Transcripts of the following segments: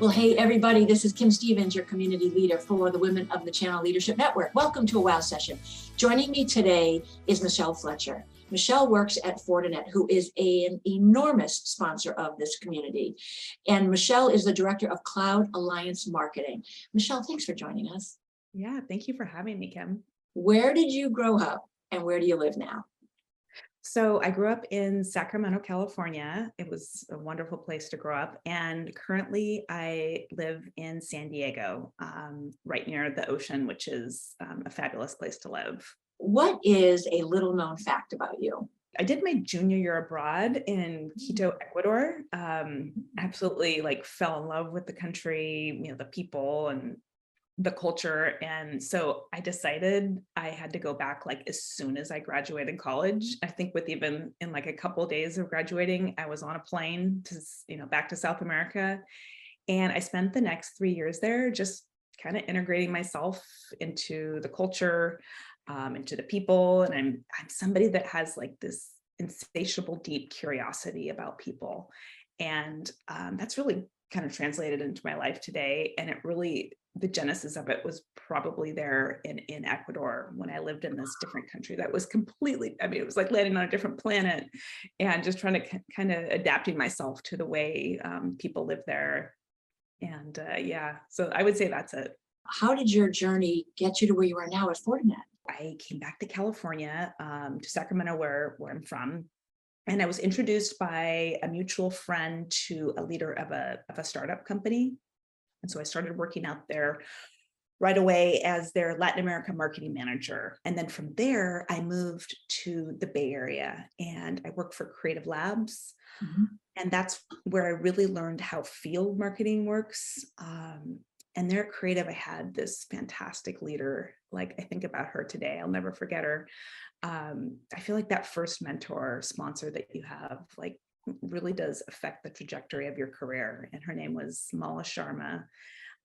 Well, hey, everybody, this is Kim Stevens, your community leader for the Women of the Channel Leadership Network. Welcome to a WOW session. Joining me today is Mishel Fletcher. Mishel works at Fortinet, who is an enormous sponsor of this community. And Mishel is the Director of Cloud Alliance Marketing. Mishel, thanks for joining us. Yeah, thank you for having me, Kim. Where did you grow up and where do you live now? So I grew up in Sacramento, California. It was a wonderful place to grow up. And currently I live in San Diego, right near the ocean, which is a fabulous place to live. What is a little known fact about you? I did my junior year abroad in Quito, Ecuador. Absolutely fell in love with the country, the people and the culture. And so I decided I had to go back as soon as I graduated college. I think within a couple of days of graduating, I was on a plane to, back to South America. And I spent the next 3 years there just kind of integrating myself into the culture, into the people. And I'm somebody that has this insatiable, deep curiosity about people. And that's really kind of translated into my life today. And the genesis of it was probably there in Ecuador when I lived in this different country that was completely, it was like landing on a different planet and just trying to kind of adapting myself to the way people live there. And yeah, so I would say that's it. How did your journey get you to where you are now at Fortinet? I came back to California, to Sacramento, where I'm from. And I was introduced by a mutual friend to a leader of a startup company. And so I started working out there right away as their Latin America marketing manager. And then from there, I moved to the Bay Area and I worked for Creative Labs. Mm-hmm. And that's where I really learned how field marketing works. And there at Creative, I had this fantastic leader. I think about her today. I'll never forget her. I feel like that first mentor sponsor that you have, really does affect the trajectory of your career. And her name was Mala Sharma.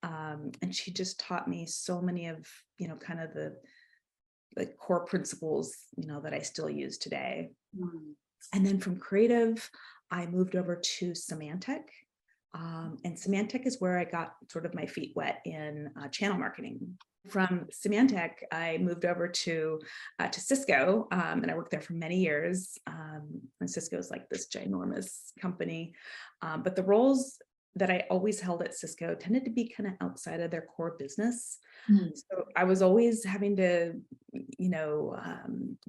And she just taught me so many of, kind of the core principles, that I still use today. Mm. And then from Creative, I moved over to Symantec. And Symantec is where I got sort of my feet wet in channel marketing. From Symantec, I moved over to Cisco, and I worked there for many years. And Cisco is this ginormous company. But the roles that I always held at Cisco tended to be kind of outside of their core business. Mm. So I was always having to,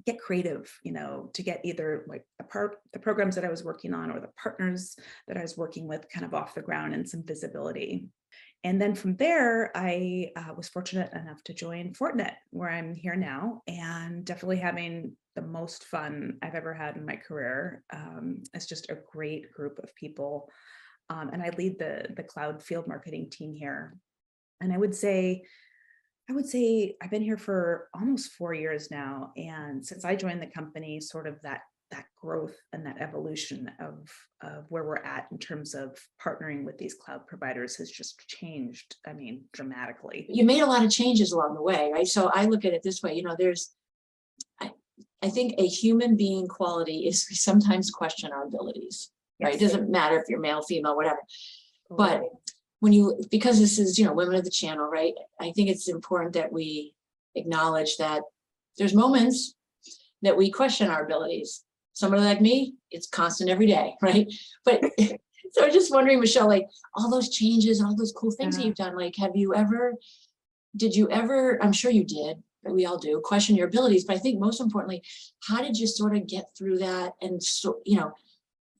get creative, to get either the programs that I was working on or the partners that I was working with kind of off the ground and some visibility. And then from there, I was fortunate enough to join Fortinet, where I'm here now, and definitely having the most fun I've ever had in my career. It's just a great group of people. And I lead the cloud field marketing team here. And I would say I've been here for almost 4 years now. And since I joined the company, sort of that growth and that evolution of where we're at in terms of partnering with these cloud providers has just changed, dramatically. You made a lot of changes along the way, right? So I look at it this way, I think a human being quality is we sometimes question our abilities, right? Yes. It doesn't matter if you're male, female, whatever. But because this is, Women of the Channel, right? I think it's important that we acknowledge that there's moments that we question our abilities. Somebody like me, it's constant every day, right? But so I'm just wondering, Mishel, all those changes, all those cool things that you've done, did you ever, I'm sure you did, but we all do, question your abilities. But I think most importantly, how did you sort of get through that and,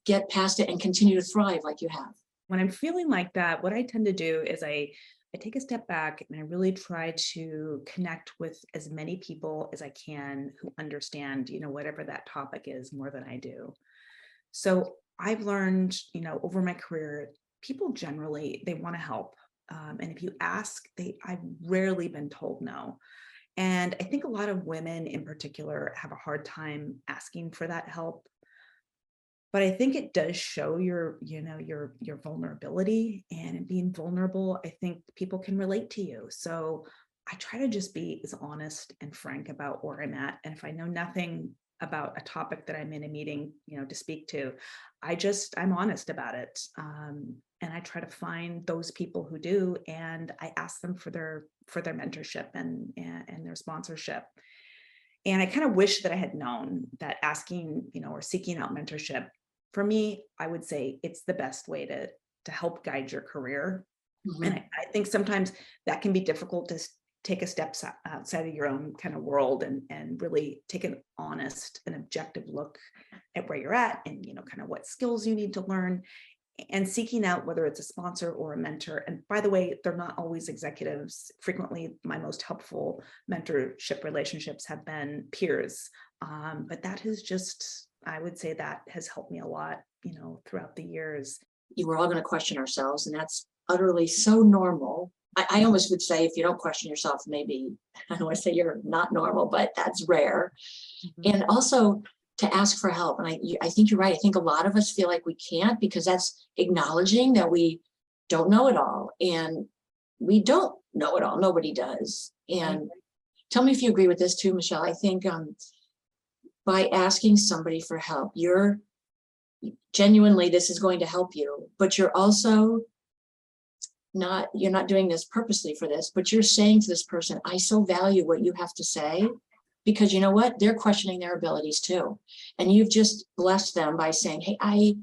get past it and continue to thrive like you have? When I'm feeling like that, what I tend to do is I take a step back and I really try to connect with as many people as I can who understand, whatever that topic is more than I do. So I've learned, over my career, people generally, they want to help. And if you ask, I've rarely been told no. And I think a lot of women in particular have a hard time asking for that help. But I think it does show your vulnerability, and in being vulnerable, I think people can relate to you. So I try to just be as honest and frank about where I'm at. And if I know nothing, about a topic that I'm in a meeting, to speak to, I'm honest about it. And I try to find those people who do, and I ask them for their mentorship and their sponsorship. And I kind of wish that I had known that asking, or seeking out mentorship, for me, I would say it's the best way to help guide your career. And I think sometimes that can be difficult to take a step outside of your own kind of world and really take an honest and objective look at where you're at and, kind of what skills you need to learn, and seeking out whether it's a sponsor or a mentor. And by the way, they're not always executives. Frequently, my most helpful mentorship relationships have been peers. But that has I would say that has helped me a lot, throughout the years. We're all going to question ourselves, and that's utterly so normal. I almost would say if you don't question yourself, maybe, I don't want to say you're not normal, but that's rare. And also to ask for help. And I think you're right. I think a lot of us feel like we can't, because that's acknowledging that we don't know it all. And we don't know it all. Nobody does. And tell me if you agree with this too, Mishel. I think by asking somebody for help, you're genuinely, this is going to help you, but you're also you're not doing this purposely for this, but you're saying to this person, I so value what you have to say, because you know what? They're questioning their abilities too. And you've just blessed them by saying, hey,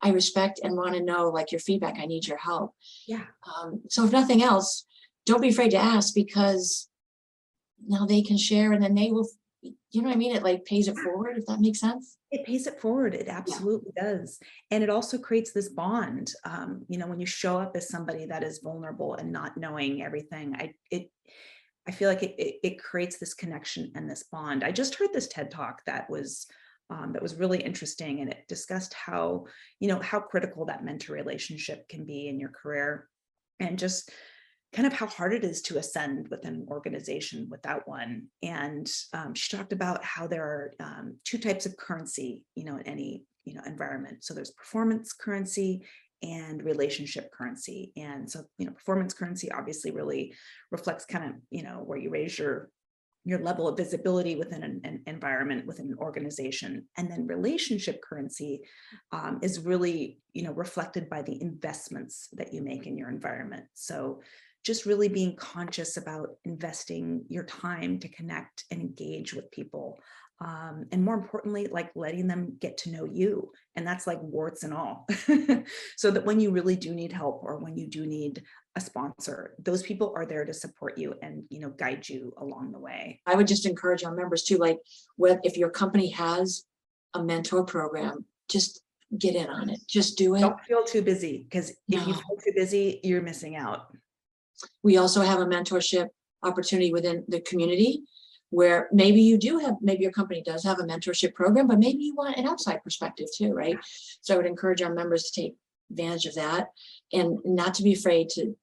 I respect and want to know, like, your feedback. I need your help. Yeah. So if nothing else, don't be afraid to ask, because now they can share, and then they will, you know what I mean? It like pays it forward, if that makes sense. It pays it forward. It absolutely does. And it also creates this bond. When you show up as somebody that is vulnerable and not knowing everything, I feel like it creates this connection and this bond. I just heard this TED Talk that was really interesting, and it discussed how critical that mentor relationship can be in your career, and just kind of how hard it is to ascend within an organization without one. And she talked about how there are two types of currency, in any environment. So there's performance currency and relationship currency. And so, performance currency obviously really reflects kind of, where you raise your level of visibility within an environment, within an organization. And then relationship currency is really, reflected by the investments that you make in your environment. So just really being conscious about investing your time to connect and engage with people. And more importantly, like letting them get to know you. And that's like warts and all. So that when you really do need help, or when you do need a sponsor, those people are there to support you and, guide you along the way. I would just encourage our members too, like, if your company has a mentor program, just get in on it. Just do it. Don't feel too busy, because if you feel too busy, you're missing out. We also have a mentorship opportunity within the community, where maybe your company does have a mentorship program, but maybe you want an outside perspective too, right? So I would encourage our members to take advantage of that, and not to be afraid to.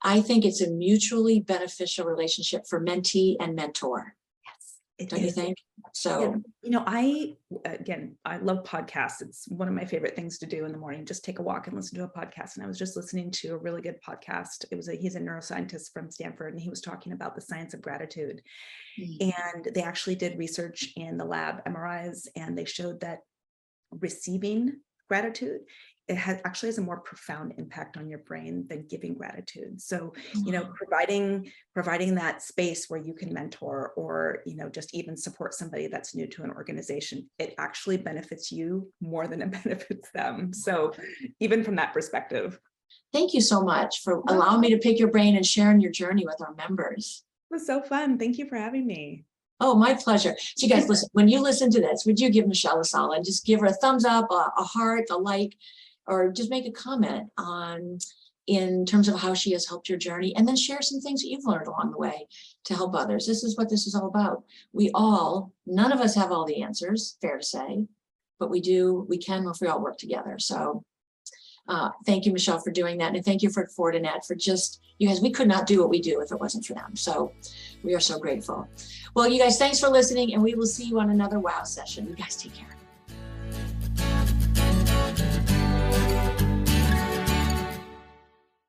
I think it's a mutually beneficial relationship for mentee and mentor. Yes, don't you think? So, I love podcasts. It's one of my favorite things to do in the morning. Just take a walk and listen to a podcast. And I was just listening to a really good podcast. He's a neuroscientist from Stanford, and he was talking about the science of gratitude. And they actually did research in the lab, MRIs, and they showed that receiving gratitude, it actually has a more profound impact on your brain than giving gratitude. So, providing that space where you can mentor, or, just even support somebody that's new to an organization, it actually benefits you more than it benefits them. So even from that perspective. Thank you so much for allowing me to pick your brain and sharing your journey with our members. It was so fun. Thank you for having me. Oh, my pleasure. So you guys, listen, when you listen to this, would you give Mishel a solid? Just give her a thumbs up, a heart, a like, or just make a comment in terms of how she has helped your journey, and then share some things that you've learned along the way to help others. This is what this is all about. None of us have all the answers, fair to say, but we can if we all work together. So thank you, Mishel, for doing that. And thank you for Fortinet for you guys, we could not do what we do if it wasn't for them. So we are so grateful. Well, you guys, thanks for listening, and we will see you on another WOW session. You guys take care.